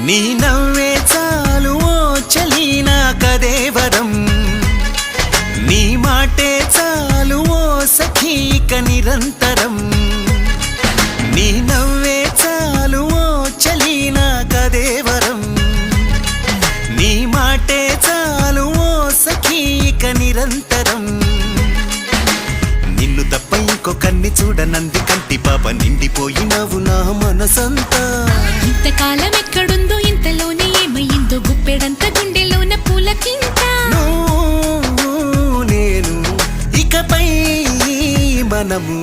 నీ నవ్వే చాలు ఓ చలి నాకదే వరం నీ మాటే చాలు ఓ సఖీక నిరంతరం నీ నవ్వే చాలు ఓ చలి నాకదే వరం నీ మాటే చాలు ఓ సఖీక నిరంతరం నిన్ను తప్ప ఇంకొకన్ని చూడనంది కంటి పాప నిండిపోయినావు నా మనసంతా ఇంతకాలం ఎక్కడుందో ఇంతలోనే ఏమయ్యిందో గుప్పెడంత గుండెలోన పూలకింత నేను ఇకపై మనము